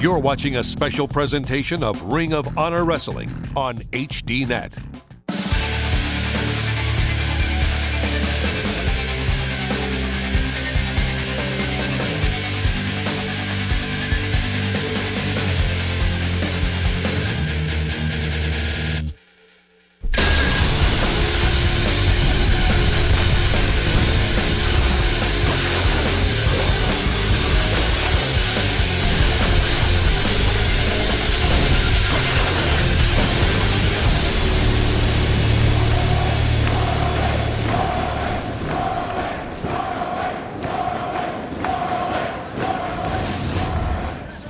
You're watching a special presentation of Ring of Honor Wrestling on HDNet.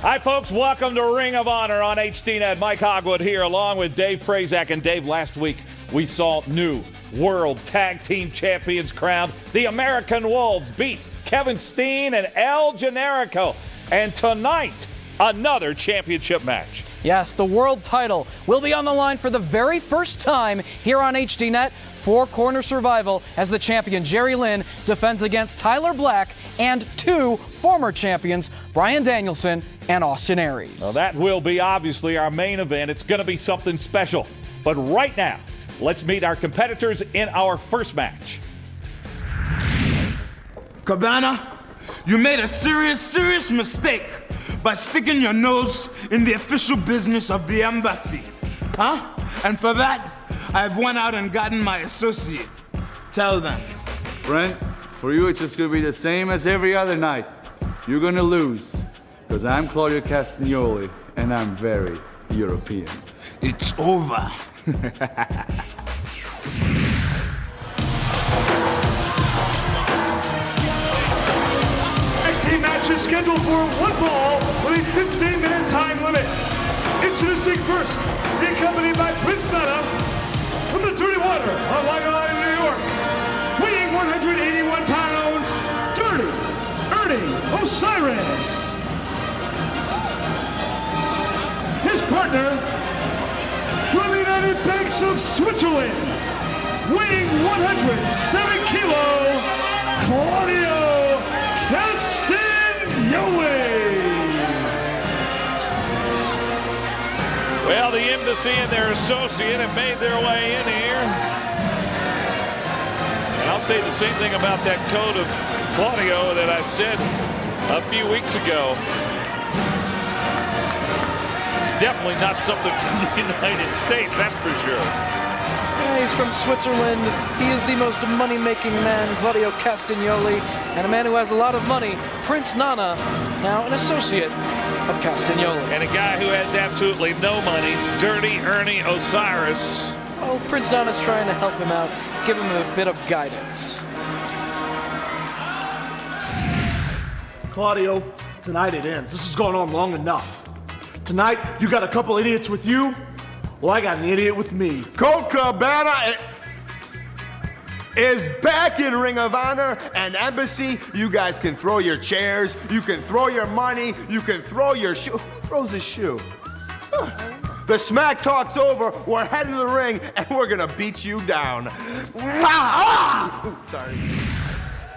Hi, folks. Welcome to Ring of Honor on HDNet. Mike Hogwood here along with Dave Prazak. And Dave, last week we saw new World Tag Team Champions crowned. The American Wolves beat Kevin Steen and El Generico. And tonight, another championship match. Yes, the world title will be on the line for the very first time here on HDNet. Four-corner survival as the champion Jerry Lynn defends against Tyler Black and two former champions, Bryan Danielson and Austin Aries. Well, that will be obviously our main event. It's going to be something special. But right now, let's meet our competitors in our first match. Cabana, you made a serious mistake by sticking your nose in the official business of the embassy. Huh? And for that, I've went out and gotten my associate. Tell them. Brent, for you it's just gonna be the same as every other night. You're gonna lose, because I'm Claudio Castagnoli, and I'm very European. It's over. 18 matches scheduled for one fall with a 15-minute time limit. Introducing first, accompanied by Prince Nana from the Dirty Water on Long Island, New York. Weighing 181 pounds, Dirty Ernie Osiris. His partner from the United Banks of Switzerland, weighing 107 kilo, Claudio Castagnoli. Well, the embassy and their associate have made their way in here. And I'll say the same thing about that coat of Claudio that I said a few weeks ago. It's definitely not something from the United States, that's for sure. Yeah, he's from Switzerland. He is the most money-making man, Claudio Castagnoli, and a man who has a lot of money, Prince Nana, now an associate of Castagnoli. And a guy who has absolutely no money, Dirty Ernie Osiris. Well, Prince Nana's trying to help him out, give him a bit of guidance. Claudio, tonight it ends. This has gone on long enough. Tonight, you got a couple idiots with you. Well, I got an idiot with me. Colt Cabana is back in Ring of Honor and Embassy. You guys can throw your chairs, you can throw your money, you can throw your shoe. Who throws his shoe? Huh. The smack talk's over. We're heading to the ring and we're gonna beat you down. Ah! Ooh, sorry.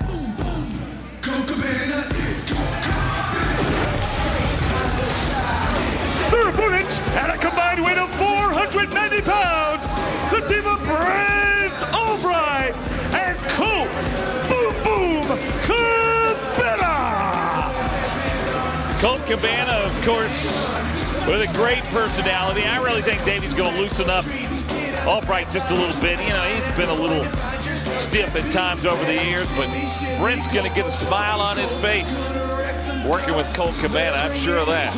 Boom, boom. Colt Cabana is Colt Cabana. Straight out the side. Their opponents at a combined weight of 490 pounds, the team of Brent O'Brien and Colt Boom Boom Cabana. Colt Cabana, of course, with a great personality. I really think Davey's going to loosen up Albright just a little bit. You know, he's been a little stiff at times over the years, but Brent's going to get a smile on his face working with Colt Cabana. I'm sure of that.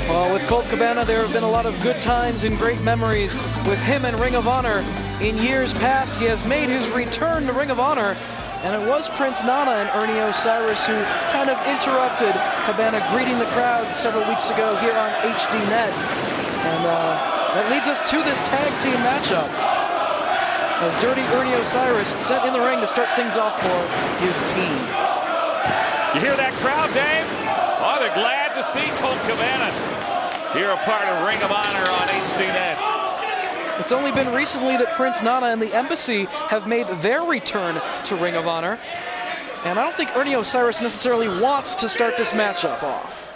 Well, with Colt Cabana, there have been a lot of good times and great memories with him and Ring of Honor. In years past, he has made his return to Ring of Honor, and it was Prince Nana and Ernie Osiris who kind of interrupted Cabana greeting the crowd several weeks ago here on HDNet. And that leads us to this tag team matchup, as Dirty Ernie Osiris sent in the ring to start things off for his team. You hear that crowd, Dave? Oh, they're glad to see Colt Cabana here, a part of Ring of Honor on HDNet. It's only been recently that Prince Nana and the Embassy have made their return to Ring of Honor. And I don't think Ernie Osiris necessarily wants to start this matchup off.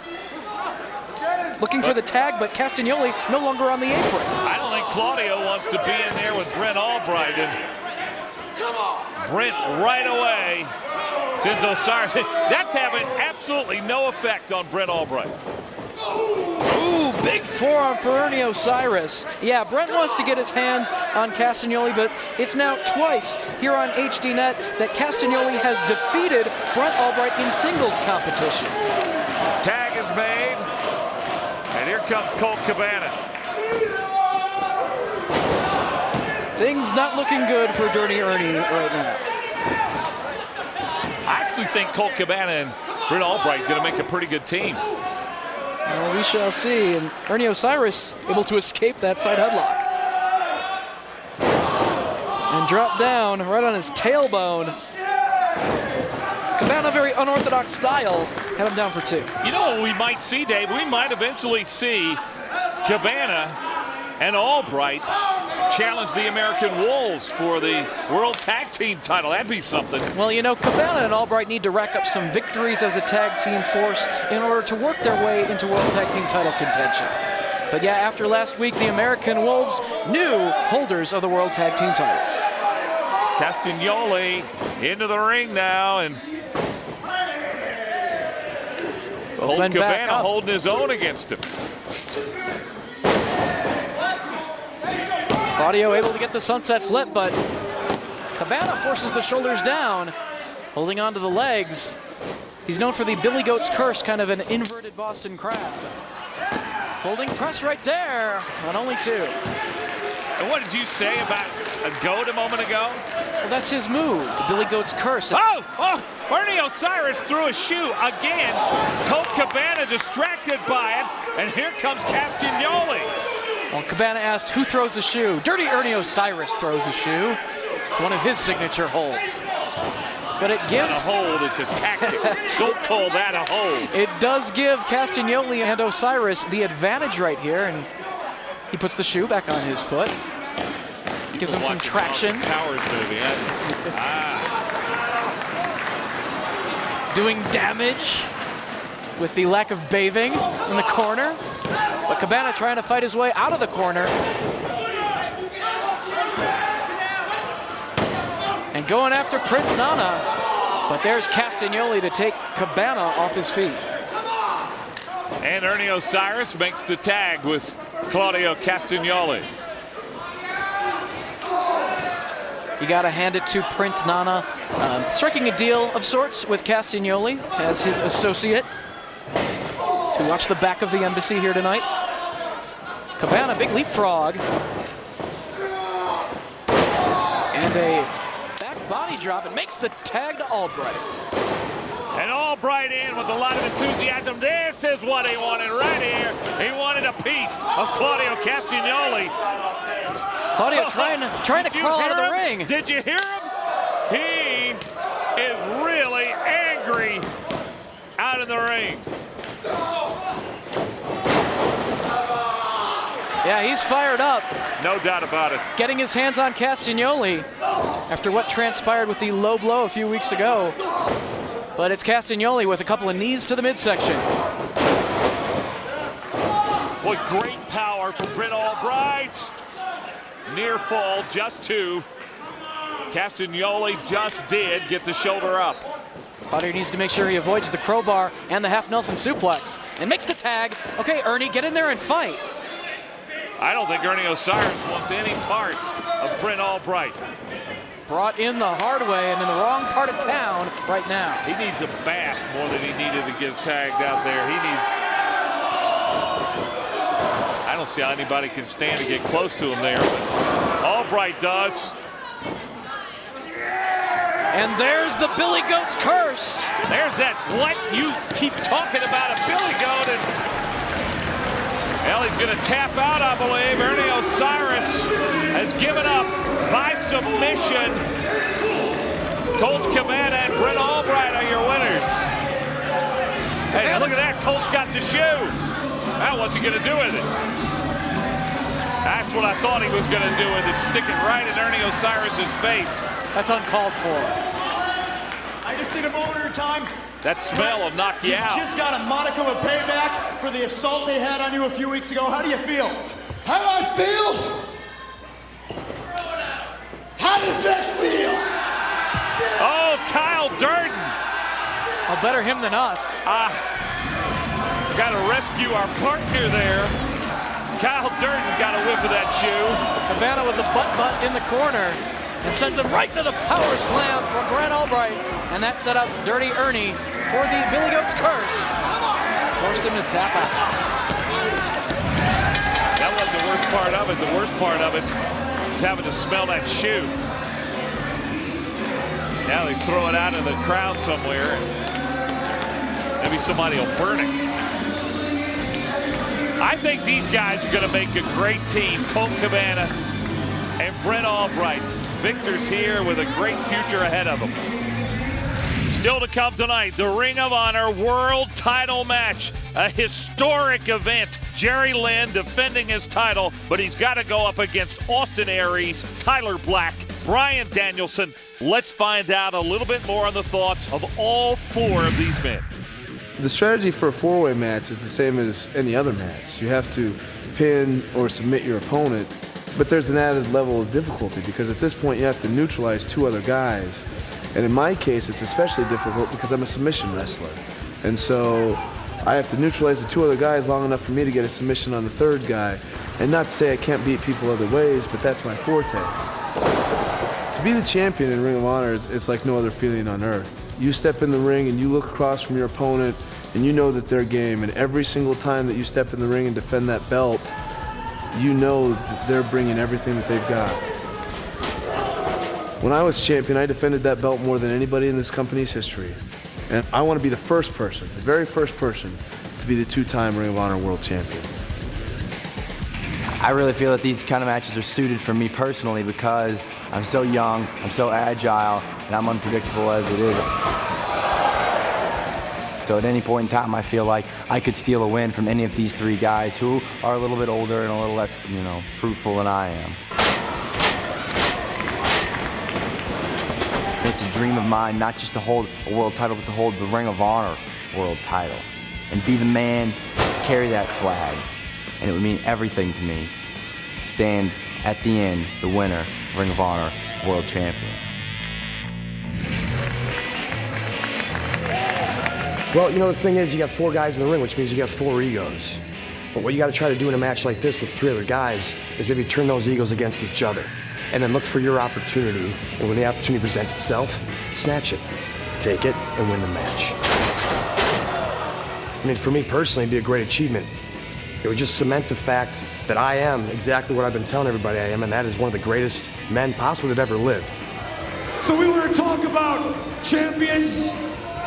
looking for the tag, but Castagnoli no longer on the apron. I don't think Claudio wants to be in there with Brent Albright. And Brent right away sends Osiris. That's having absolutely no effect on Brent Albright. Ooh, big forearm for Ernie Osiris. Yeah, Brent wants to get his hands on Castagnoli, but it's now twice here on HDNet that Castagnoli has defeated Brent Albright in singles competition. Tag is made, and here comes Colt Cabana. Things not looking good for Dirty Ernie right now. I actually think Colt Cabana and Brent Albright going to make a pretty good team. Well, we shall see. And Ernie Osiris able to escape that side headlock. And drop down right on his tailbone. Cabana, very unorthodox style, had him down for 2. You know what we might see, Dave? We might eventually see Cabana and Albright challenge the American Wolves for the World Tag Team title. That'd be something. Well, you know, Cabana and Albright need to rack up some victories as a tag team force in order to work their way into World Tag Team title contention. But yeah, after last week, the American Wolves, new holders of the World Tag Team titles. Castagnoli into the ring now, and Colt Cabana holding his own against him. Claudio able to get the sunset flip, but Cabana forces the shoulders down, holding on to the legs. He's known for the Billy Goat's Curse, kind of an inverted Boston Crab. Folding press right there on only 2. And what did you say about a goat a moment ago? Well, that's his move, the Billy Goat's Curse. Oh, Ernie Osiris threw a shoe again. Colt Cabana distracted by it, and here comes Castagnoli. Well, Cabana asked who throws a shoe. Dirty Ernie Osiris throws a shoe. It's one of his signature holds. But it gives... Not a hold, it's a tactic. Don't call that a hold. It does give Castagnoli and Osiris the advantage right here, and he puts the shoe back on his foot. Gives him some traction. Powers movie, Doing damage with the lack of bathing in the corner. But Cabana trying to fight his way out of the corner. And going after Prince Nana. But there's Castagnoli to take Cabana off his feet. And Ernie Osiris makes the tag with Claudio Castagnoli. You got to hand it to Prince Nana. Striking a deal of sorts with Castagnoli as his associate. To watch the back of the embassy here tonight. Cabana, big leapfrog. And a back body drop, and makes the tag to Albright. And Albright in with a lot of enthusiasm. This is what he wanted right here. He wanted a piece of Claudio Castagnoli. Claudio trying to crawl out of the ring. Did you hear him? He is really angry out in the ring. Yeah, he's fired up. No doubt about it. Getting his hands on Castagnoli after what transpired with the low blow a few weeks ago. But it's Castagnoli with a couple of knees to the midsection. Boy, great power from Brent Albright. Near fall, just 2. Castagnoli just did get the shoulder up. Claudio needs to make sure he avoids the crowbar and the half Nelson suplex and makes the tag. Okay, Ernie, get in there and fight. I don't think Ernie Osiris wants any part of Brent Albright. Brought in the hard way and in the wrong part of town right now. He needs a bath more than he needed to get tagged out there. He needs... I don't see how anybody can stand to get close to him there, but Albright does. And there's the Billy Goat's Curse. There's that what you keep talking about, a Billy Goat. And well, he's going to tap out, I believe. Ernie Osiris has given up by submission. Colt Cabana and Brent Albright are your winners. Hey, look at that. Colt's got the shoe. Now what's he going to do with it? That's what I thought he was going to do with it. Stick it right in Ernie Osiris's face. That's uncalled for. I just need a moment of your time. That smell will knock you out. Just got a modicum of payback for after the assault they had on you a few weeks ago. How do you feel? How do I feel? How does that feel? Oh, Kyle Durden. Oh, better him than us. Got to rescue our partner there. Kyle Durden got a whiff of that shoe. Cabana with the butt in the corner and sends him right into the power slam from Bryan Albright. And that set up Dirty Ernie for the Billy Goat's curse. Forced him to tap out. That wasn't the worst part of it. The worst part of it is having to smell that shoe. Now they throw it out in the crowd somewhere. Maybe somebody will burn it. I think these guys are going to make a great team. Colt Cabana and Brent Albright. Victor's here with a great future ahead of them. Still to come tonight, the Ring of Honor World Title match. A historic event. Jerry Lynn defending his title, but he's got to go up against Austin Aries, Tyler Black, Bryan Danielson. Let's find out a little bit more on the thoughts of all four of these men. The strategy for a four-way match is the same as any other match. You have to pin or submit your opponent, but there's an added level of difficulty because at this point you have to neutralize two other guys. And in my case, it's especially difficult because I'm a submission wrestler. And so I have to neutralize the two other guys long enough for me to get a submission on the third guy. And not to say I can't beat people other ways, but that's my forte. To be the champion in Ring of Honor, it's like no other feeling on earth. You step in the ring and you look across from your opponent and you know that they're game, and every single time that you step in the ring and defend that belt, you know that they're bringing everything that they've got. When I was champion, I defended that belt more than anybody in this company's history. And I want to be the first person, the very first person, to be the two-time Ring of Honor World Champion. I really feel that these kind of matches are suited for me personally because I'm so young, I'm so agile, and I'm unpredictable as it is. So at any point in time, I feel like I could steal a win from any of these three guys who are a little bit older and a little less, fruitful than I am. It's a dream of mine, not just to hold a world title, but to hold the Ring of Honor world title and be the man to carry that flag. And it would mean everything to me to stand at the end, the winner, Ring of Honor world champion. Well, the thing is, you got four guys in the ring, which means you got four egos. But what you got to try to do in a match like this with three other guys is maybe turn those egos against each other. And then look for your opportunity. And when the opportunity presents itself, snatch it, take it, and win the match. I mean, for me personally, it'd be a great achievement. It would just cement the fact that I am exactly what I've been telling everybody I am, and that is one of the greatest men possibly that ever lived. So we want to talk about champions.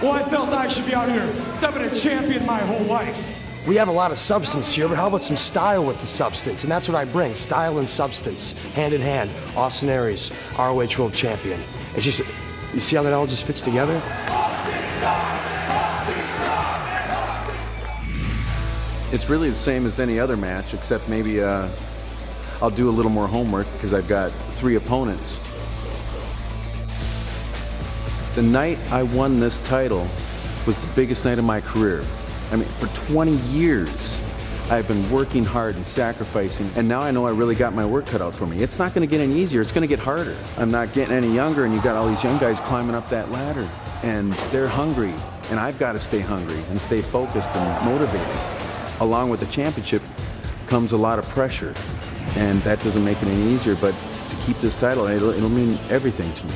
Well, I felt I should be out here because I've been a champion my whole life. We have a lot of substance here, but how about some style with the substance? And that's what I bring, style and substance, hand in hand. Austin Aries, ROH World Champion. It's just, you see how that all just fits together? It's really the same as any other match, except maybe I'll do a little more homework because I've got three opponents. The night I won this title was the biggest night of my career. I mean, for 20 years, I've been working hard and sacrificing, and now I know I really got my work cut out for me. It's not going to get any easier, it's going to get harder. I'm not getting any younger, and you've got all these young guys climbing up that ladder, and they're hungry, and I've got to stay hungry and stay focused and motivated. Along with the championship comes a lot of pressure, and that doesn't make it any easier, but to keep this title, it'll mean everything to me.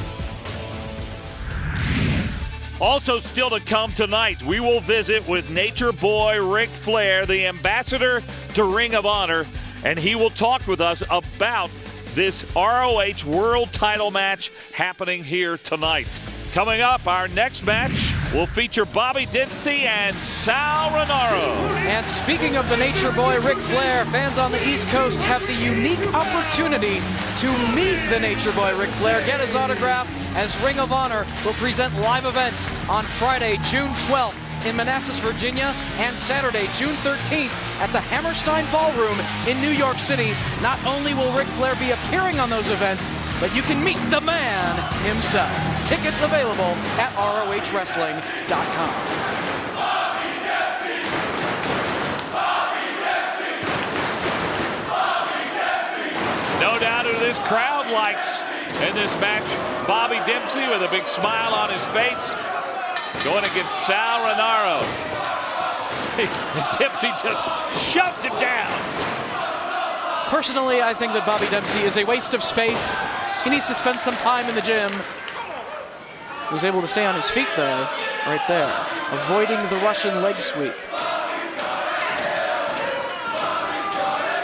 Also still to come tonight, we will visit with Nature Boy Ric Flair, the ambassador to Ring of Honor, and he will talk with us about this ROH World Title match happening here tonight. Coming up, our next match will feature Bobby Dempsey and Sal Rinauro. And speaking of the Nature Boy Ric Flair, fans on the East Coast have the unique opportunity to meet the Nature Boy Ric Flair, get his autograph, as Ring of Honor will present live events on Friday, June 12th in Manassas, Virginia, and Saturday, June 13th at the Hammerstein Ballroom in New York City. Not only will Ric Flair be appearing on those events, but you can meet the man himself. Tickets available at ROHWrestling.com. this crowd likes in this match. Bobby Dempsey with a big smile on his face, going against Sal Rinauro. Dempsey just shoves him down. Personally, I think that Bobby Dempsey is a waste of space. He needs to spend some time in the gym. He was able to stay on his feet, though, right there, avoiding the Russian leg sweep.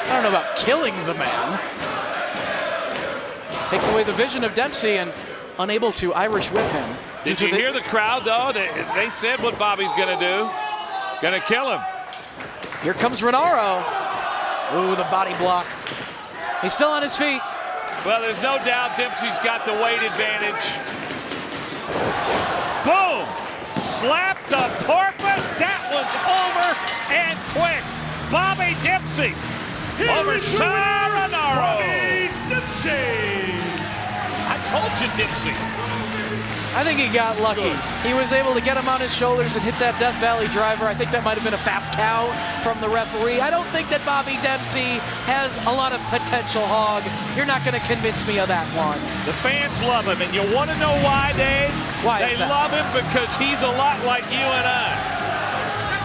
I don't know about killing the man. Takes away the vision of Dempsey and unable to Irish whip him. Did you hear the crowd, though? They said what Bobby's going to do. Going to kill him. Here comes Rinauro. Ooh, the body block. He's still on his feet. Well, there's no doubt Dempsey's got the weight advantage. Boom! Slap the porpoise. That one's over and quick. Bobby Dempsey over Sal Rinauro. Bobby Dempsey. I told you, Dempsey. I think he got lucky. He was able to get him on his shoulders and hit that Death Valley driver. I think that might have been a fast count from the referee. I don't think that Bobby Dempsey has a lot of potential, Hog. You're not going to convince me of that one. The fans love him, and you want to know why, Dave? Why? They love him because he's a lot like you and I.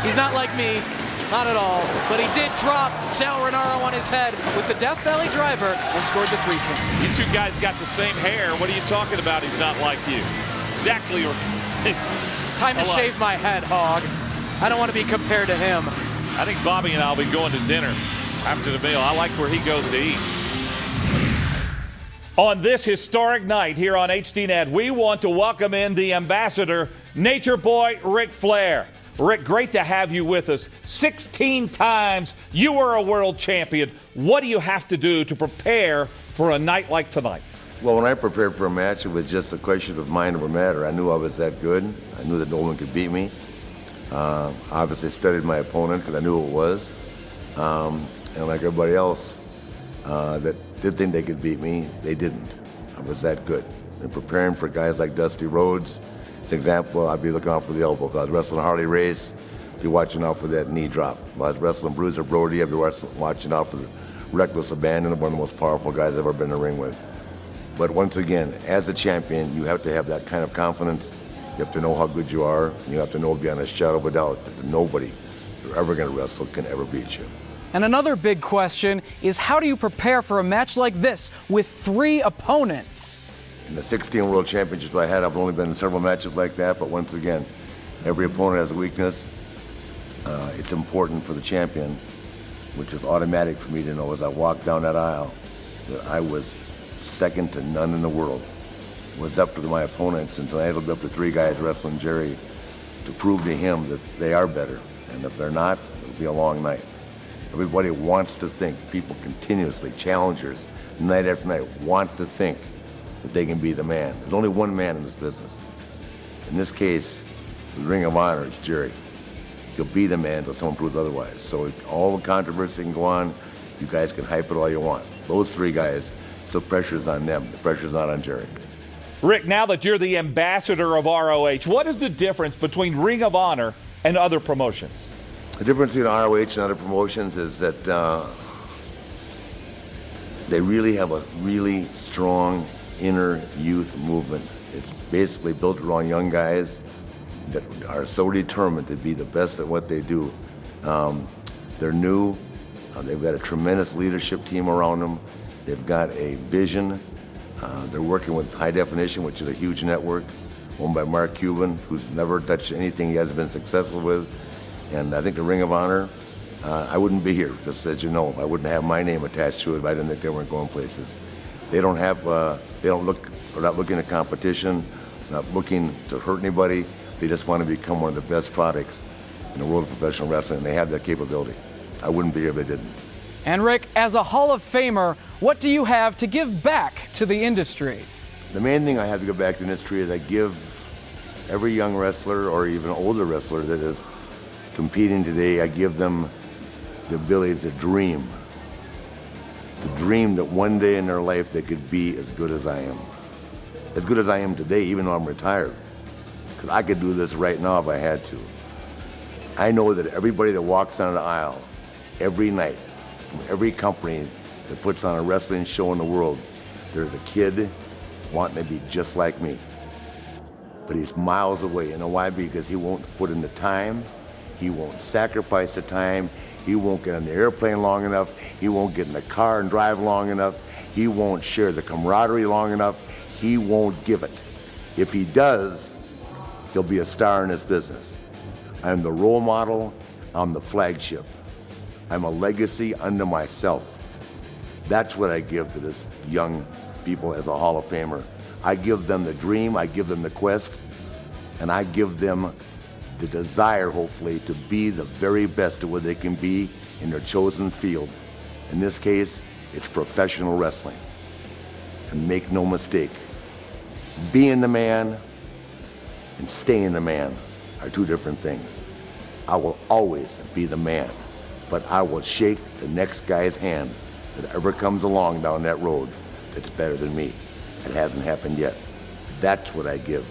He's not like me. Not at all. But he did drop Sal Rinauro on his head with the Death Valley driver and scored the 3 point. You two guys got the same hair. What are you talking about? He's not like you. Exactly. Time to shave my head, Hog. I don't want to be compared to him. I think Bobby and I will be going to dinner after the meal. I like where he goes to eat. On this historic night here on HDNet, we want to welcome in the ambassador, Nature Boy Ric Flair. Rick, great to have you with us. 16 times you were a world champion. What do you have to do to prepare for a night like tonight? Well, when I prepared for a match, it was just a question of mind over matter. I knew I was that good. I knew that no one could beat me. Obviously studied my opponent because I knew who it was. And like everybody else that did think they could beat me, they didn't. I was that good. And preparing for guys like Dusty Rhodes, as an example, I'd be looking out for the elbow. If I was wrestling Harley Race, I'd be watching out for that knee drop. If I was wrestling Bruiser Brody, I'd be watching out for the reckless abandon of one of the most powerful guys I've ever been in the ring with. But once again, as a champion, you have to have that kind of confidence. You have to know how good you are. And you have to know beyond a shadow of a doubt that nobody you're ever going to wrestle can ever beat you. And another big question is, how do you prepare for a match like this with 3 opponents? In the 16 World Championships I had, I've only been in several matches like that, but once again, every opponent has a weakness. It's important for the champion, which is automatic for me to know as I walk down that aisle that I was second to none in the world. It was up to my opponents until I had to be up to 3 guys wrestling Jerry to prove to him that they are better. And if they're not, it'll be a long night. Everybody wants to think, people continuously, challengers, night after night, want to think that they can be the man. There's only one man in this business. In this case, the Ring of Honor, it's Jerry. He'll be the man until someone proves otherwise. So all the controversy can go on. You guys can hype it all you want. Those 3 guys, the pressure's on them. The pressure's not on Jerry. Rick, now that you're the ambassador of ROH, what is the difference between Ring of Honor and other promotions? The difference between ROH and other promotions is that they really have a really strong inner youth movement. It's basically built around young guys that are so determined to be the best at what they do. They're new. They've got a tremendous leadership team around them. They've got a vision. They're working with High Definition, which is a huge network owned by Mark Cuban, who's never touched anything he hasn't been successful with. And I think the Ring of Honor, I wouldn't be here, just as you know. I wouldn't have my name attached to it if I didn't think they weren't going places. They don't have, they're not looking at competition, not looking to hurt anybody. They just want to become one of the best products in the world of professional wrestling, and they have that capability. I wouldn't be here if they didn't. And Rick, as a Hall of Famer, what do you have to give back to the industry? The main thing I have to give back to the industry is I give every young wrestler or even older wrestler that is competing today, I give them the ability to dream. To dream that one day in their life they could be as good as I am. As good as I am today, even though I'm retired. Because I could do this right now if I had to. I know that everybody that walks down the aisle every night, from every company that puts on a wrestling show in the world, there's a kid wanting to be just like me. But he's miles away. You know why? Because he won't put in the time. He won't sacrifice the time. He won't get on the airplane long enough. He won't get in the car and drive long enough. He won't share the camaraderie long enough. He won't give it. If he does, he'll be a star in this business. I'm the role model. I'm the flagship. I'm a legacy unto myself. That's what I give to this young people as a Hall of Famer. I give them the dream, I give them the quest, and I give them the desire, hopefully, to be the very best of what they can be in their chosen field. In this case, it's professional wrestling. And make no mistake, being the man and staying the man are two different things. I will always be the man, but I will shake the next guy's hand that ever comes along down that road that's better than me. It hasn't happened yet. That's what I give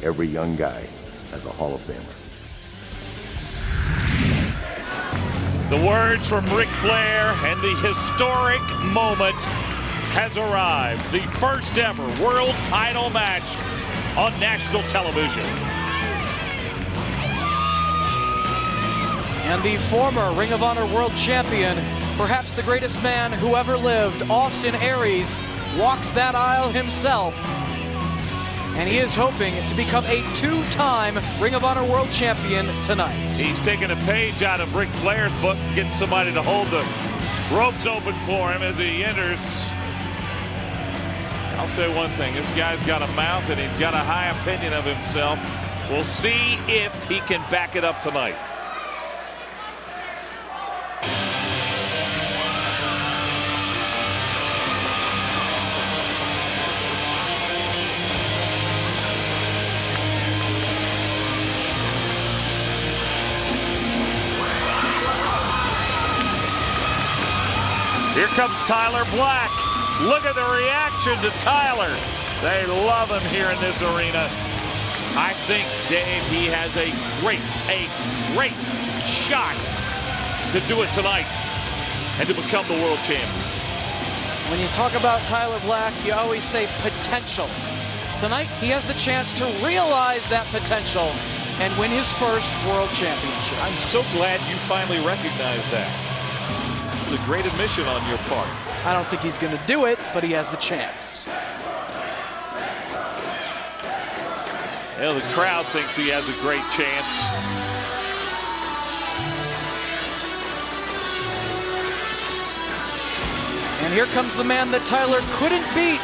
every young guy as a Hall of Famer. The words from Ric Flair, and the historic moment has arrived. The first ever world title match on national television. And the former Ring of Honor World Champion, perhaps the greatest man who ever lived, Austin Aries, walks that aisle himself. And he is hoping to become a two-time Ring of Honor World Champion tonight. He's taking a page out of Ric Flair's book, getting somebody to hold the ropes open for him as he enters. I'll say one thing, this guy's got a mouth and he's got a high opinion of himself. We'll see if he can back it up tonight. Here comes Tyler Black. Look at the reaction to Tyler. They love him here in this arena. I think, Dave, he has a great shot to do it tonight and to become the world champion. When you talk about Tyler Black, you always say potential. Tonight, he has the chance to realize that potential and win his first world championship. I'm so glad you finally recognized that. It's a great admission on your part. I don't think he's going to do it, but he has the chance. Yeah, the crowd thinks he has a great chance. And here comes the man that Tyler couldn't beat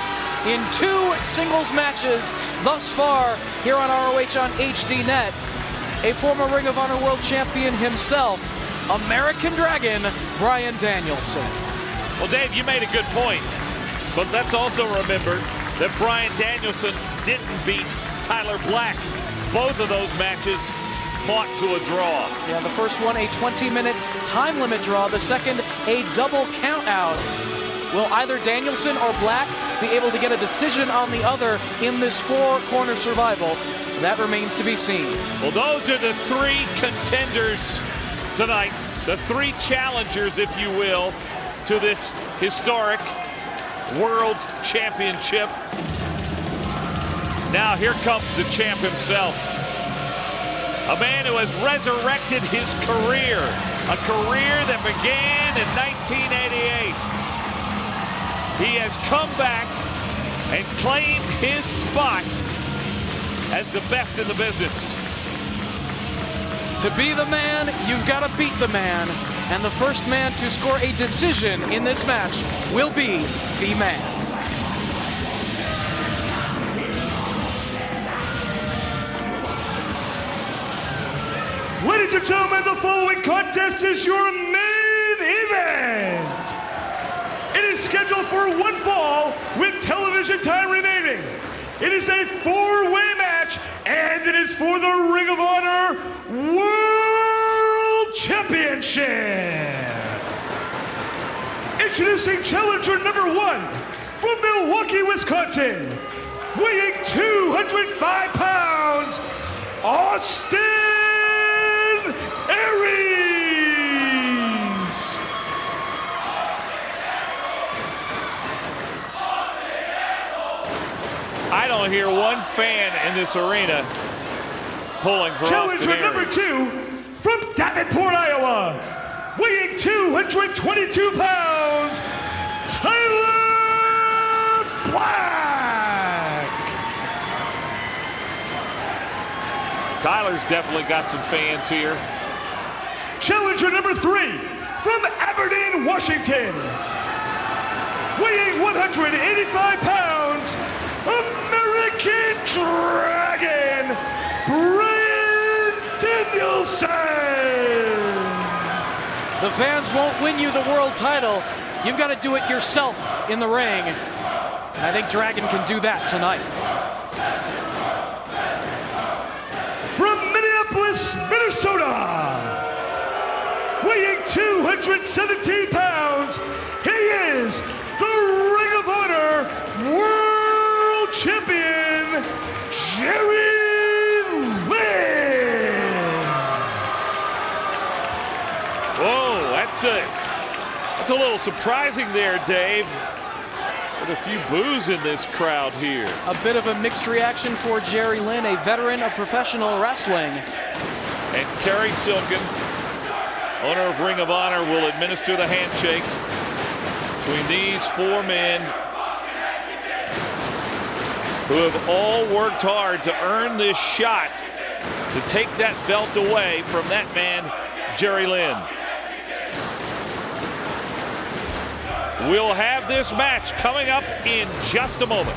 in 2 singles matches thus far here on ROH on HDNet. A former Ring of Honor World Champion himself, American Dragon, Bryan Danielson. Well, Dave, you made a good point, but let's also remember that Bryan Danielson didn't beat Tyler Black. Both of those matches fought to a draw. Yeah, the first one a 20-minute time limit draw, the second a double count out. Will either Danielson or Black be able to get a decision on the other in this 4-corner survival? That remains to be seen. Well, those are the 3 contenders tonight, the 3 challengers, if you will, to this historic world championship. Now here comes the champ himself, a man who has resurrected his career, a career that began in 1988. He has come back and claimed his spot as the best in the business. To be the man, you've got to beat the man. And the first man to score a decision in this match will be the man. Ladies and gentlemen, the following contest is your main event. It is scheduled for 1 fall with television time remaining. It is a 4-way match, and it is for the Ring of Honor World Championship. Introducing challenger number 1 from Milwaukee, Wisconsin, weighing 205 pounds, Austin Aries. don't hear one fan in this arena pulling for Challenger Austin number Aries. 2 from Davenport, Iowa, weighing 222 pounds, Tyler Black. Tyler's definitely got some fans here. Challenger number 3 from Aberdeen, Washington, weighing 185 pounds, American Dragon, Bryan Danielson. The fans won't win you the world title. You've got to do it yourself in the ring. And I think Dragon can do that tonight. From Minneapolis, Minnesota, weighing 217 pounds, he is the Ring of Honor World Champion, Jerry Lynn. Whoa, that's a little surprising there, Dave. With a few boos in this crowd here. A bit of a mixed reaction for Jerry Lynn, a veteran of professional wrestling. And Kerry Silken, owner of Ring of Honor, will administer the handshake between these 4 men who have all worked hard to earn this shot to take that belt away from that man, Jerry Lynn. We'll have this match coming up in just a moment.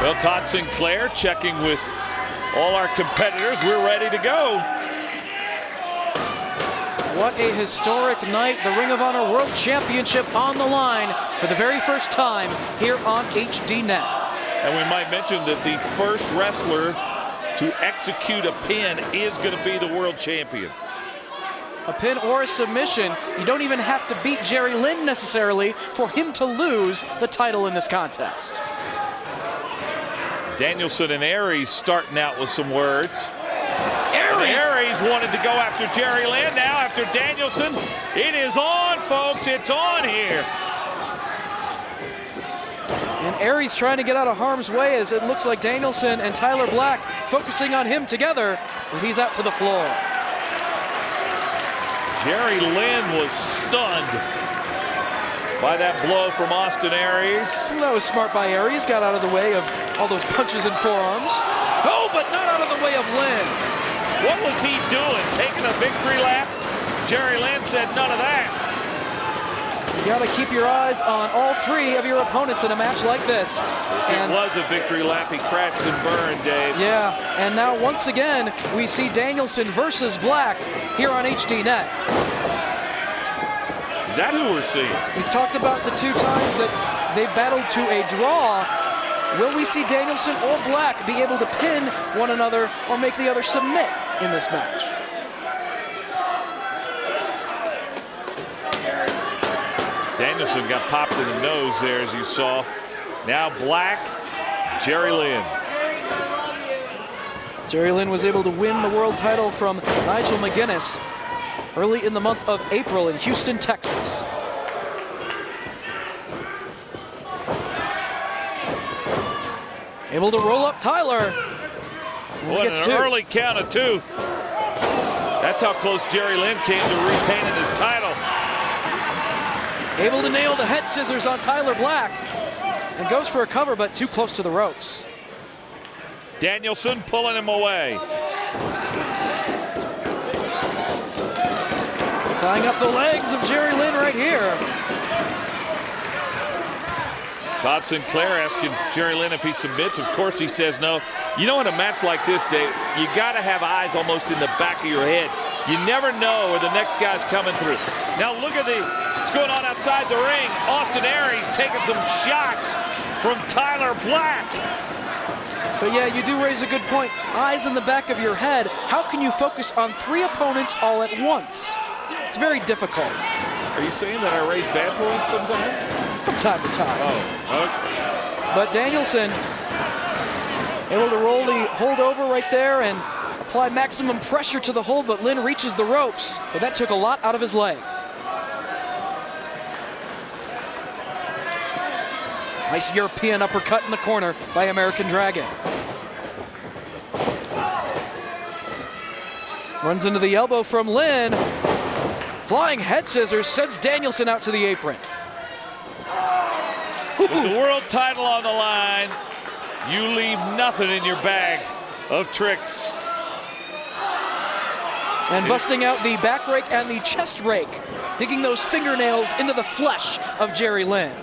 Well, Todd Sinclair checking with all our competitors. We're ready to go. What a historic night. The Ring of Honor World Championship on the line for the very first time here on HDNet. And we might mention that the first wrestler to execute a pin is going to be the world champion. A pin or a submission. You don't even have to beat Jerry Lynn necessarily for him to lose the title in this contest. Danielson and Aries starting out with some words. Aries wanted to go after Jerry Lynn. Now after Danielson, it is on, folks. It's on here. And Aries trying to get out of harm's way as it looks like Danielson and Tyler Black focusing on him together as he's out to the floor. Jerry Lynn was stunned by that blow from Austin Aries. That was smart by Aries. Got out of the way of all those punches and forearms. Oh, but not out of the way of Lynn. What was he doing? Taking a victory lap? Jerry Lynn said none of that. You got to keep your eyes on all 3 of your opponents in a match like this. It was a victory lap. He crashed and burned, Dave. Yeah, and now once again, we see Danielson versus Black here on HDNet. Is that who we're seeing? He's talked about the 2 times that they battled to a draw. Will we see Danielson or Black be able to pin one another or make the other submit in this match? Danielson got popped in the nose there, as you saw. Now Black, Jerry Lynn. Jerry Lynn was able to win the world title from Nigel McGuinness early in the month of April in Houston, Texas. Able to roll up Tyler. What an early count of 2. That's how close Jerry Lynn came to retaining his title. Able to nail the head scissors on Tyler Black. And goes for a cover, but too close to the ropes. Danielson pulling him away. Tying up the legs of Jerry Lynn right here. Todd Sinclair asking Jerry Lynn if he submits. Of course he says no. You know, in a match like this, Dave, you got to have eyes almost in the back of your head. You never know where the next guy's coming through. Now look at what's going on outside the ring. Austin Aries taking some shots from Tyler Black. But yeah, you do raise a good point. Eyes in the back of your head. How can you focus on 3 opponents all at once? It's very difficult. Are you saying that I raise bad points sometimes? From time to time. Oh, okay. But Danielson able to roll the holdover right there and apply maximum pressure to the hold, but Lynn reaches the ropes, but that took a lot out of his leg. Nice European uppercut in the corner by American Dragon. Runs into the elbow from Lynn. Flying head scissors sends Danielson out to the apron. With the world title on the line, you leave nothing in your bag of tricks. And busting out the back rake and the chest rake, digging those fingernails into the flesh of Jerry Lynn.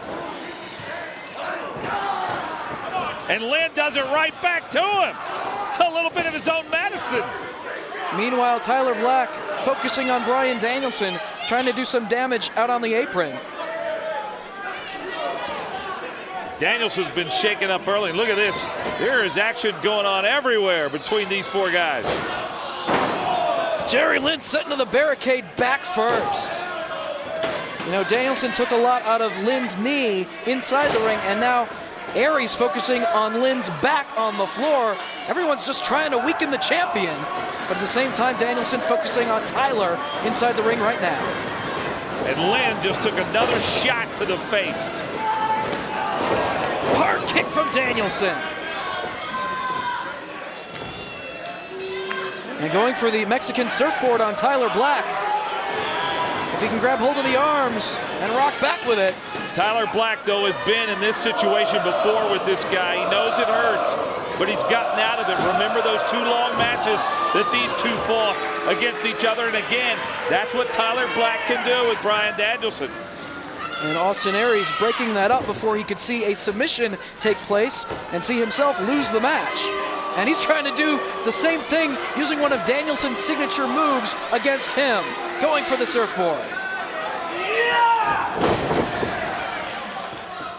And Lynn does it right back to him. A little bit of his own medicine. Meanwhile, Tyler Black focusing on Bryan Danielson, trying to do some damage out on the apron. Danielson's been shaken up early. Look at this. There is action going on everywhere between these four guys. Jerry Lynn setting to the barricade back first. You know, Danielson took a lot out of Lynn's knee inside the ring, and now Aries focusing on Lynn's back on the floor. Everyone's just trying to weaken the champion. But at the same time, Danielson focusing on Tyler inside the ring right now. And Lynn just took another shot to the face. Hard kick from Danielson. And going for the Mexican surfboard on Tyler Black. If he can grab hold of the arms and rock back with it. Tyler Black, though, has been in this situation before with this guy. He knows it hurts, but he's gotten out of it. Remember those 2 long matches that these two fought against each other? And again, that's what Tyler Black can do with Bryan Danielson. And Austin Aries breaking that up before he could see a submission take place and see himself lose the match. And he's trying to do the same thing using one of Danielson's signature moves against him, going for the surfboard.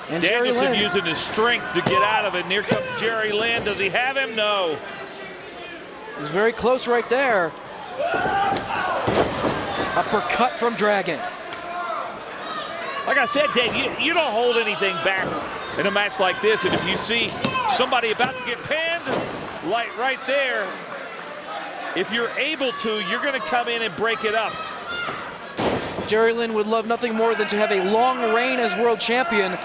And Danielson using his strength to get out of it. And here comes Jerry Lynn. Does he have him? No. He's very close right there. Uppercut from Dragon. Like I said, Dave, you don't hold anything back in a match like this. And if you see somebody about to get pinned, like right there, if you're able to, you're going to come in and break it up. Jerry Lynn would love nothing more than to have a long reign as world champion.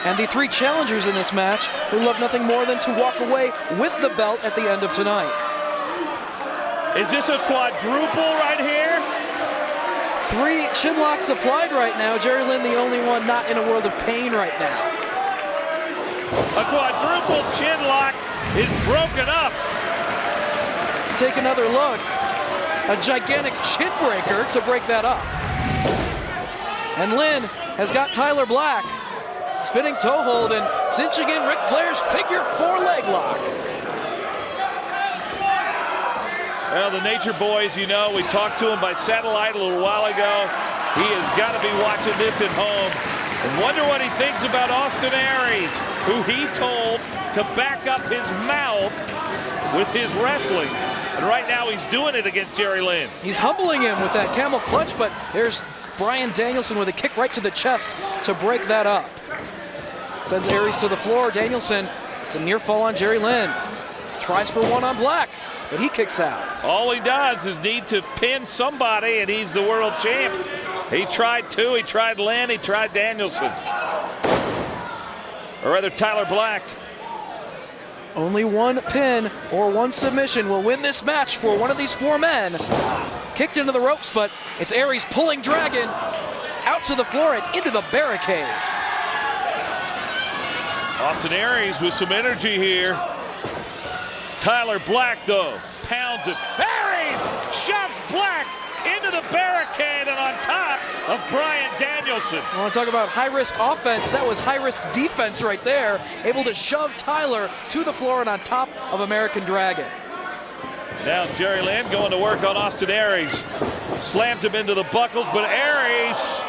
And the 3 challengers in this match would love nothing more than to walk away with the belt at the end of tonight. Is this a quadruple right here? 3 chin locks applied right now. Jerry Lynn the only one not in a world of pain right now. A quadruple chin lock is broken up. Take another look. A gigantic chin breaker to break that up. And Lynn has got Tyler Black. Spinning toe hold and cinching in Ric Flair's figure 4 leg lock. Well, the Nature Boys, you know, we talked to him by satellite a little while ago. He has got to be watching this at home and wonder what he thinks about Austin Aries, who he told to back up his mouth with his wrestling. And right now he's doing it against Jerry Lynn. He's humbling him with that camel clutch, but there's Bryan Danielson with a kick right to the chest to break that up. Sends Aries to the floor. Danielson, it's a near fall on Jerry Lynn. Tries for one on Black, but he kicks out. All he does is need to pin somebody, and he's the world champ. He tried 2. He tried Lynn. He tried Danielson. Or rather, Tyler Black. Only 1 pin or 1 submission will win this match for one of these 4 men. Kicked into the ropes, but it's Aries pulling Dragon out to the floor and into the barricade. Austin Aries with some energy here. Tyler Black, though, pounds it. Aries shoves Black into the barricade and on top of Bryan Danielson. I want to talk about high-risk offense. That was high-risk defense right there. Able to shove Tyler to the floor and on top of American Dragon. Now Jerry Lynn going to work on Austin Aries. Slams him into the buckles, but Aries,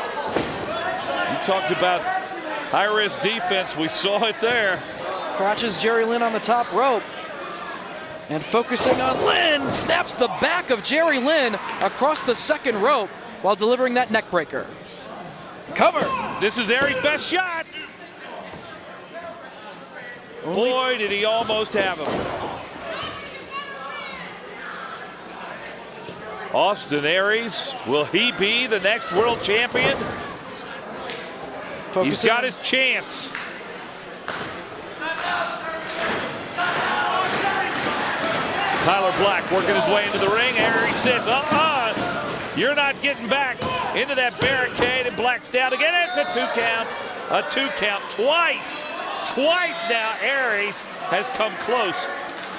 you talked about high-risk defense. We saw it there. Crotches Jerry Lynn on the top rope. And focusing on Lynn, snaps the back of Jerry Lynn across the second rope while delivering that neck breaker. Cover. This is Aries' best shot. Boy, did he almost have him. Austin Aries, will he be the next world champion? He's got his chance. Tyler Black working his way into the ring. Aries says, you're not getting back into that barricade, and Black's down again. It's a 2 count. A 2 count twice. Twice now Aries has come close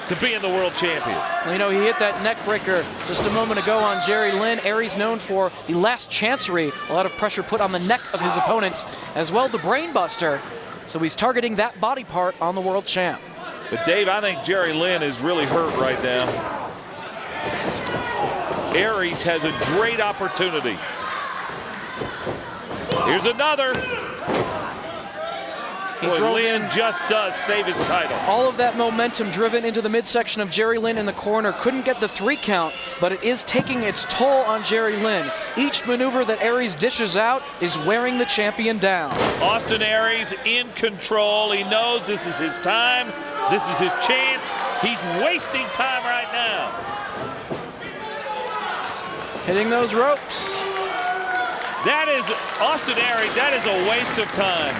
to being the world champion. Well, you know, he hit that neck breaker just a moment ago on Jerry Lynn. Aries known for the last chancery, a lot of pressure put on the neck of his opponents, as well the brain buster. So he's targeting that body part on the world champ. But Dave, I think Jerry Lynn is really hurt right now. Aries has a great opportunity. Here's another. Boy, Lynn just does save his title. All of that momentum driven into the midsection of Jerry Lynn in the corner. Couldn't get the 3 count, but it is taking its toll on Jerry Lynn. Each maneuver that Aries dishes out is wearing the champion down. Austin Aries in control. He knows this is his time. This is his chance. He's wasting time right now. Hitting those ropes. That is, Austin Aries, that is a waste of time.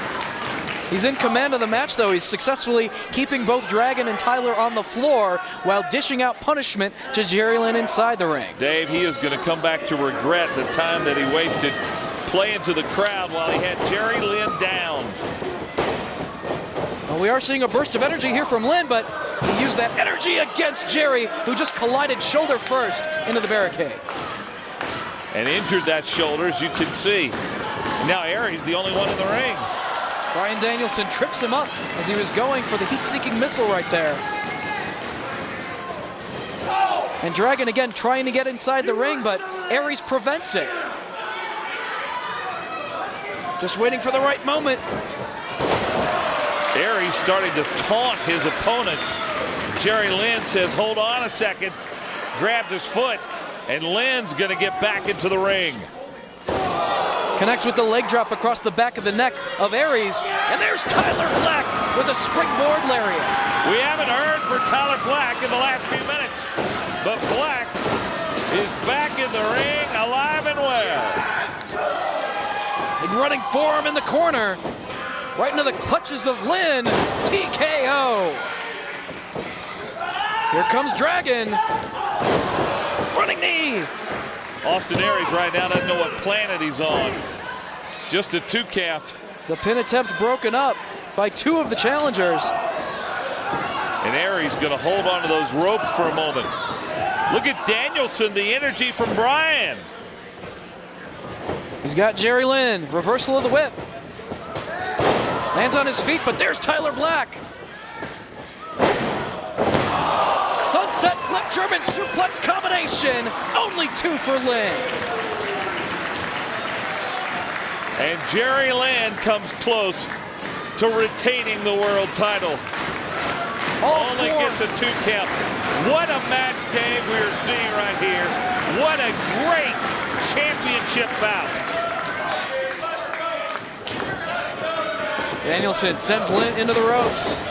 He's in command of the match, though. He's successfully keeping both Dragon and Tyler on the floor while dishing out punishment to Jerry Lynn inside the ring. Dave, he is going to come back to regret the time that he wasted playing to the crowd while he had Jerry Lynn down. Well, we are seeing a burst of energy here from Lynn, but he used that energy against Jerry, who just collided shoulder first into the barricade. And injured that shoulder, as you can see. Now Aries the only one in the ring. Bryan Danielson trips him up as he was going for the heat-seeking missile right there. And Dragon again trying to get inside the ring, but Aries prevents it. Just waiting for the right moment. Aries starting to taunt his opponents. Jerry Lynn says, hold on a second. Grabbed his foot, and Lynn's going to get back into the ring. Connects with the leg drop across the back of the neck of Aries. And there's Tyler Black with a springboard lariat. We haven't heard from Tyler Black in the last few minutes. But Black is back in the ring, alive and well. Big running forearm in the corner. Right into the clutches of Lynn. TKO. Here comes Dragon. Running knee. Austin Aries right now doesn't know what planet he's on. Just a 2 count. The pin attempt broken up by 2 of the challengers. And Aries going to hold on to those ropes for a moment. Look at Danielson, the energy from Bryan. He's got Jerry Lynn, reversal of the whip. Lands on his feet, but there's Tyler Black. Sunset flip German suplex combination. Only 2 for Lynn. And Jerry Lynn comes close to retaining the world title. Only gets a 2 count. What a match, Dave, we are seeing right here. What a great championship bout. Danielson sends Lynn into the ropes.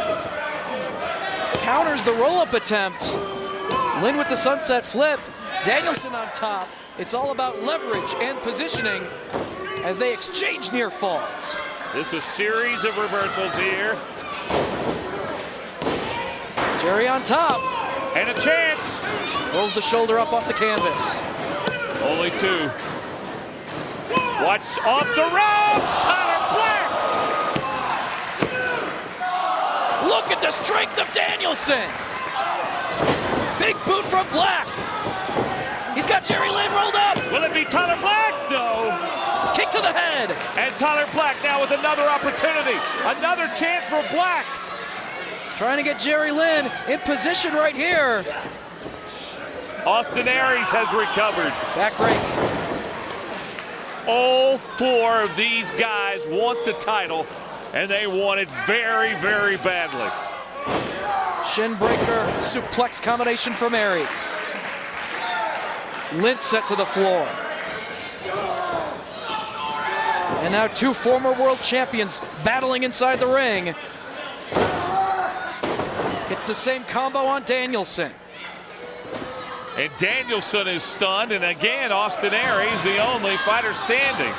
Counters the roll-up attempt. Lynn with the sunset flip. Danielson on top. It's all about leverage and positioning as they exchange near falls. This is a series of reversals here. Jerry on top. And a chance. Rolls the shoulder up off the canvas. Only 2. Watch off the ropes. Tyler Black. Look at the strength of Danielson. Big boot from Black. He's got Jerry Lynn rolled up. Will it be Tyler Black? No. Kick to the head. And Tyler Black now with another opportunity. Another chance for Black. Trying to get Jerry Lynn in position right here. Austin Aries has recovered. Back break. All 4 of these guys want the title, and they want it very, very badly. Shin breaker, suplex combination from Aries. Lynn set to the floor. And now 2 former world champions battling inside the ring. It's the same combo on Danielson. And Danielson is stunned, and again, Austin Aries, the only fighter standing.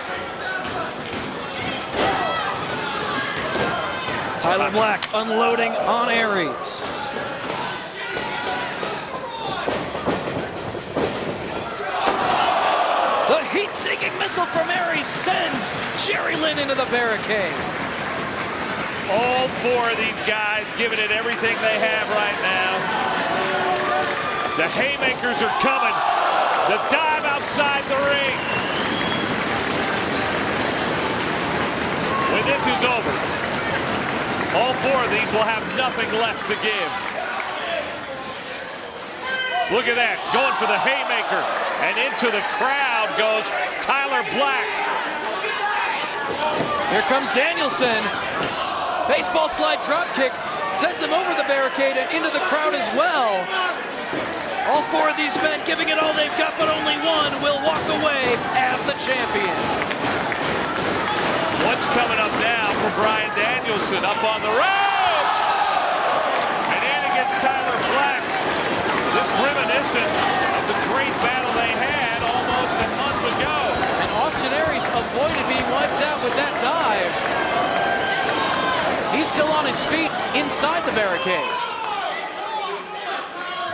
Tyler Black unloading on Aries. The heat-seeking missile from Aries sends Jerry Lynn into the barricade. All four of these guys giving it everything they have right now. The haymakers are coming. The dive outside the ring. When this is over, all four of these will have nothing left to give. Look at that, going for the haymaker. And into the crowd goes Tyler Black. Here comes Danielson. Baseball slide drop kick sends him over the barricade and into the crowd as well. All four of these men giving it all they've got, but only one will walk away as the champion. What's coming up now for Bryan Danielson up on the ropes? And in against Tyler Black. This reminiscent of the great battle they had almost a month ago. And Austin Aries avoided being wiped out with that dive. He's still on his feet inside the barricade.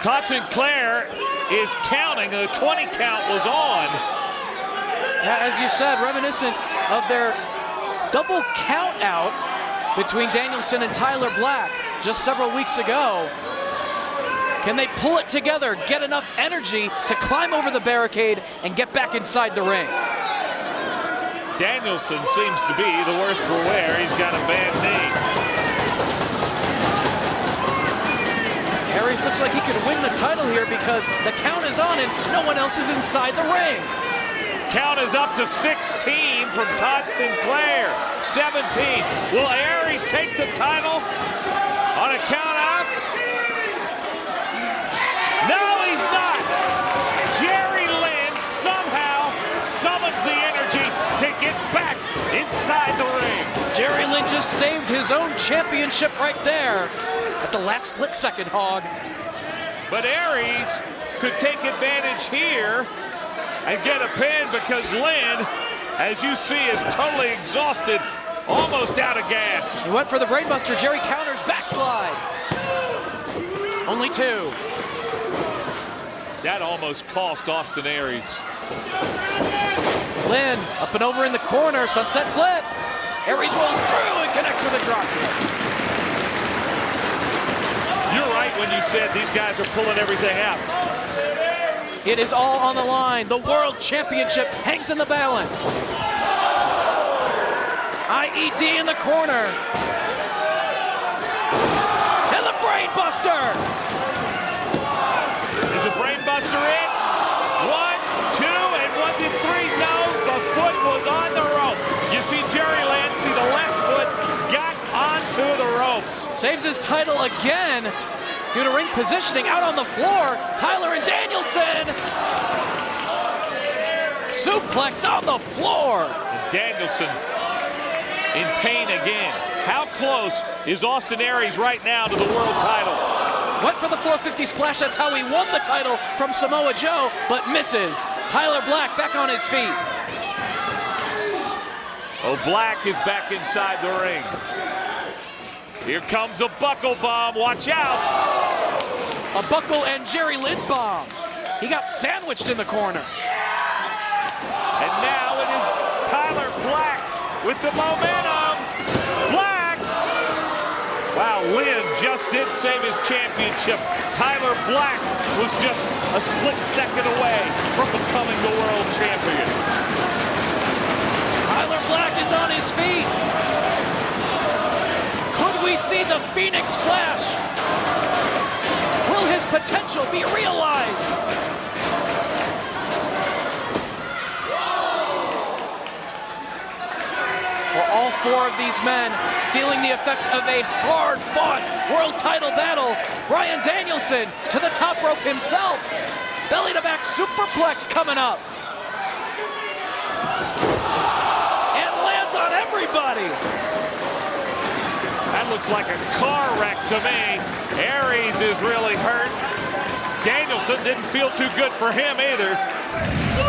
Todd Sinclair is counting. The 20 count was on. As you said, reminiscent of their double count out between Danielson and Tyler Black just several weeks ago. Can they pull it together, get enough energy to climb over the barricade and get back inside the ring? Danielson seems to be the worst for wear. He's got a bad knee. Aries looks like he could win the title here because the count is on and no one else is inside the ring. Count is up to 16 from Todd Sinclair. 17. Will Aries take the title on a count out? No, he's not. Jerry Lynn somehow summons the energy to get back inside the ring. Jerry Lynn just saved his own championship right there. At the last split second, Hog. But Aries could take advantage here and get a pin because Lynn, as you see, is totally exhausted, almost out of gas. He went for the brainbuster. Jerry counters, backslide. Only two. That almost cost Austin Aries. Lynn up and over in the corner, sunset flip. Aries rolls through and connects with a drop kick. You're right when you said these guys are pulling everything out. It is all on the line. The World Championship hangs in the balance. IED in the corner. And the brain buster. Is the brain buster in? 1, 2, and was it 3? No, the foot was on the rope. You see Jerry Lynn, see the left foot got onto the ropes. Saves his title again due to ring positioning out on the floor. Tyler and Danielson. Suplex on the floor. And Danielson in pain again. How close is Austin Aries right now to the world title? Went for the 450 splash. That's how he won the title from Samoa Joe, but misses. Tyler Black back on his feet. Oh, Black is back inside the ring. Here comes a buckle bomb. Watch out. A buckle and Jerry Lynn bomb. He got sandwiched in the corner. And now it is Tyler Black with the momentum. Black. Wow, Lynn just did save his championship. Tyler Black was just a split second away from becoming the world champion. Tyler Black is on his feet. Could we see the Phoenix Splash? Will his potential be realized? For all four of these men feeling the effects of a hard-fought world title battle, Bryan Danielson to the top rope himself. Belly-to-back superplex coming up. And lands on everybody. That looks like a car wreck to me. Aries is really hurt. Danielson didn't feel too good for him either.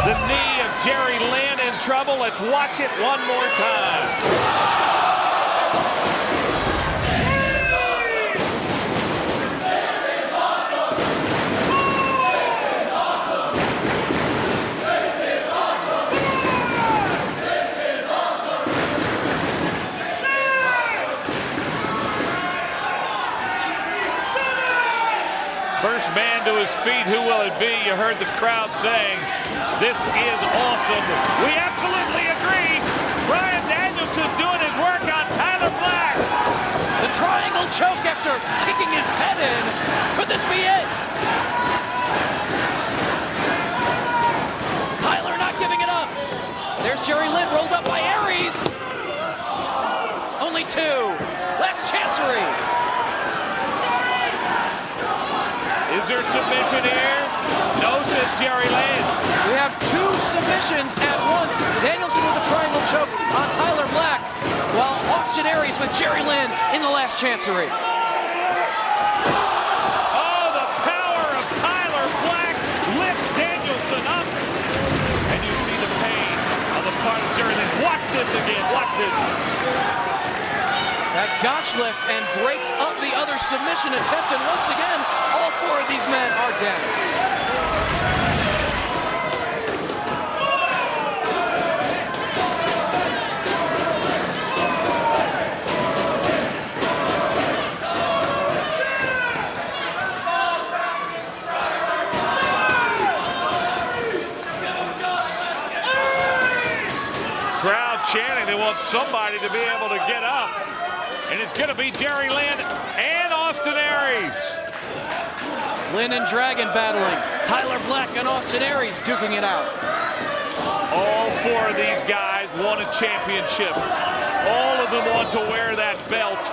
The knee of Jerry Lynn in trouble. Let's watch it one more time. First man to his feet, who will it be? You heard the crowd saying, this is awesome. We absolutely agree. Bryan Danielson doing his work on Tyler Black. The triangle choke after kicking his head in. Could this be it? Tyler not giving it up. There's Jerry Lynn rolled up by Aries. Only two. Last chancery. Is there submission here? No, says Jerry Lynn. We have two submissions at once. Danielson with a triangle choke on Tyler Black, while Austin Aries with Jerry Lynn in the last chancery. Oh, the power of Tyler Black lifts Danielson up. And you see the pain on the part of Jerry Lynn. Watch this again. Watch this. That gotch lift and breaks up the other submission attempt, and once again, all four of these men are down. Crowd chanting. They want somebody to be able to get up. And it's going to be Jerry Lynn and Austin Aries. Lynn and Dragon battling. Tyler Black and Austin Aries duking it out. All four of these guys want a championship. All of them want to wear that belt.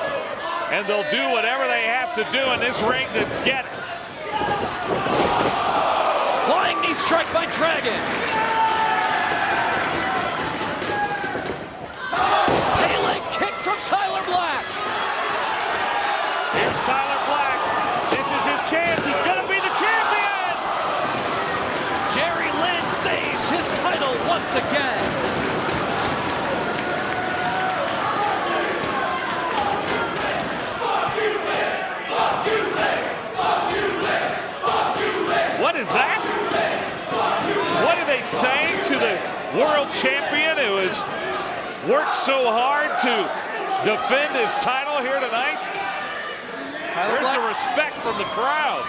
And they'll do whatever they have to do in this ring to get it. Flying knee strike by Dragon. Pele kick from Tyler Black. Here's Tyler Black. This is his chance. He's going to be the champion. Jerry Lynn saves his title once again. What is that? What are they saying to the world champion who has worked so hard to defend his title here tonight? Where's the respect from the crowd?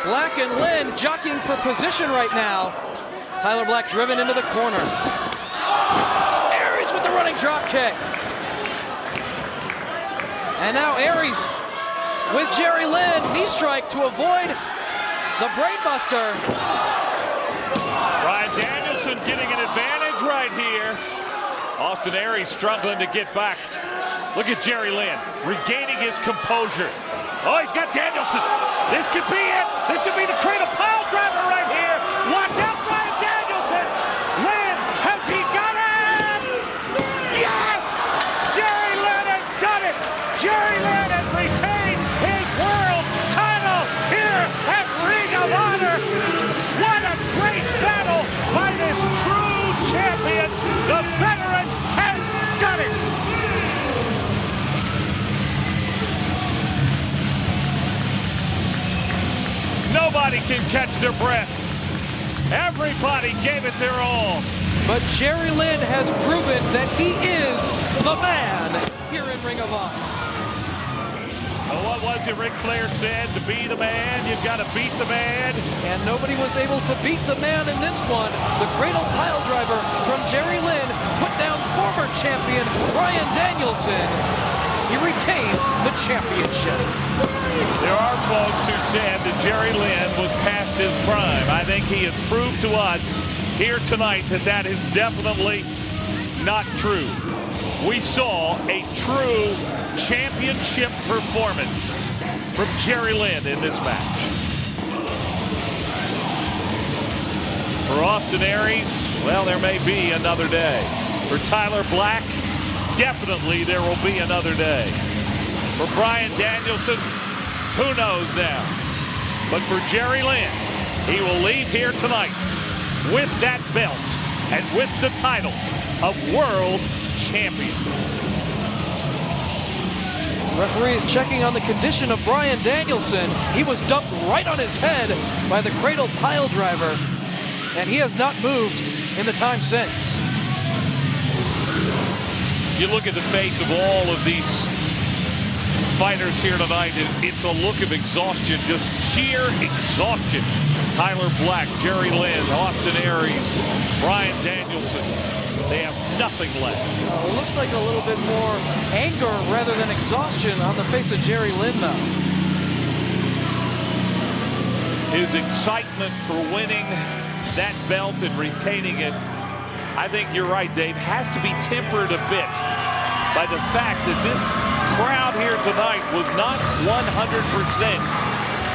Black and Lynn jockeying for position right now. Tyler Black driven into the corner. Aries with the running drop kick. And now Aries with Jerry Lynn. Knee strike to avoid the brainbuster. Bryan Danielson getting an advantage right here. Austin Aries struggling to get back. Look at Jerry Lynn regaining his composure. Oh, he's got Danielson. This could be it. This could be the cradle pile driver right here. Watch out, Bryan Danielson. Lynn, has he got him? Yes! Jerry Lynn has done it. Jerry Lynn has retained his world title here at Ring of Honor. What a great battle by this true champion. The veteran has done it. Nobody can catch their breath. Everybody gave it their all. But Jerry Lynn has proven that he is the man here in Ring of Honor. What was it Ric Flair said? To be the man, you've got to beat the man. And nobody was able to beat the man in this one. The cradle pile driver from Jerry Lynn put down former champion Bryan Danielson. He retains the championship. There are folks who said that Jerry Lynn was past his prime. I think he has proved to us here tonight that that is definitely not true. We saw a true championship performance from Jerry Lynn in this match. For Austin Aries, well, there may be another day. For Tyler Black, definitely there will be another day. For Bryan Danielson, who knows now? But for Jerry Lynn, he will leave here tonight with that belt and with the title of World Champion. Referee is checking on the condition of Bryan Danielson. He was dumped right on his head by the cradle pile driver, and he has not moved in the time since. You look at the face of all of these fighters here tonight, it's a look of exhaustion, just sheer exhaustion. Tyler Black, Jerry Lynn, Austin Aries, Bryan Danielson, they have nothing left. It looks like a little bit more anger rather than exhaustion on the face of Jerry Lynn now. His excitement for winning that belt and retaining it, I think you're right, Dave, has to be tempered a bit by the fact that this crowd here tonight was not 100%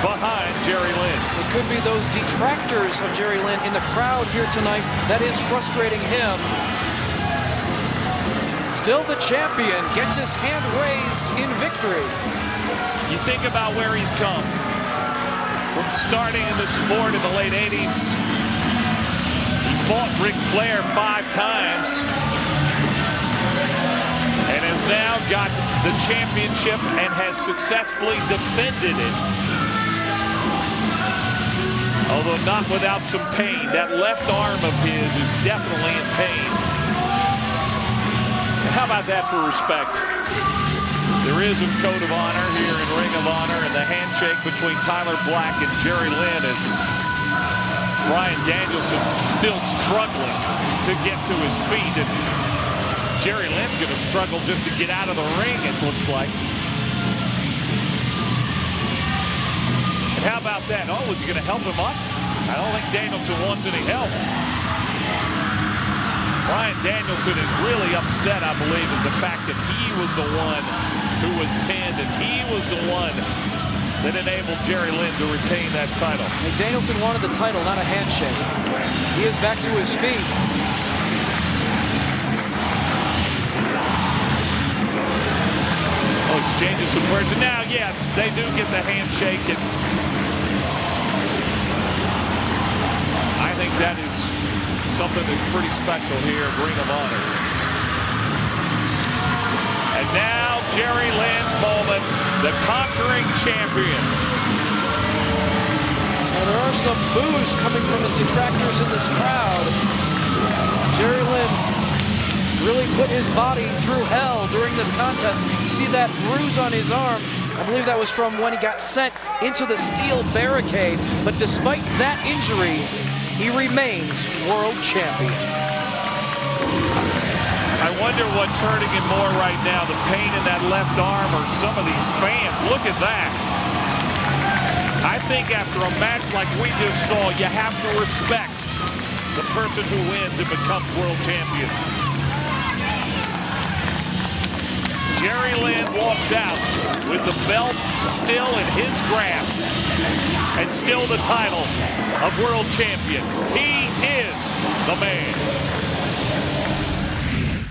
behind Jerry Lynn. It could be those detractors of Jerry Lynn in the crowd here tonight that is frustrating him. Still the champion gets his hand raised in victory. You think about where he's come. From starting in the sport in the late 80s, he fought Ric Flair 5 times and has now got the championship and has successfully defended it. Although not without some pain. That left arm of his is definitely in pain. How about that for respect? There is a code of honor here in Ring of Honor, and the handshake between Tyler Black and Jerry Lynn is Bryan Danielson still struggling to get to his feet. And Jerry Lynn's going to struggle just to get out of the ring, it looks like. And how about that? Oh, was he going to help him up? I don't think Danielson wants any help. Bryan Danielson is really upset, I believe, is the fact that he was the one who was pinned, and he was the one that enabled Jerry Lynn to retain that title. And Danielson wanted the title, not a handshake. He is back to his feet. Oh, exchanges some words. And now, yes, they do get the handshake. And I think that is something that's pretty special here at Ring of Honor. And now, Jerry Lynn's moment, the conquering champion. Well, there are some boos coming from his detractors in this crowd. Jerry Lynn really put his body through hell during this contest. You see that bruise on his arm. I believe that was from when he got sent into the steel barricade. But despite that injury, he remains world champion. I wonder what's hurting him more right now, the pain in that left arm or some of these fans. Look at that. I think after a match like we just saw, you have to respect the person who wins and becomes world champion. Jerry Lynn walks out with the belt still in his grasp and still the title of world champion. He is the man.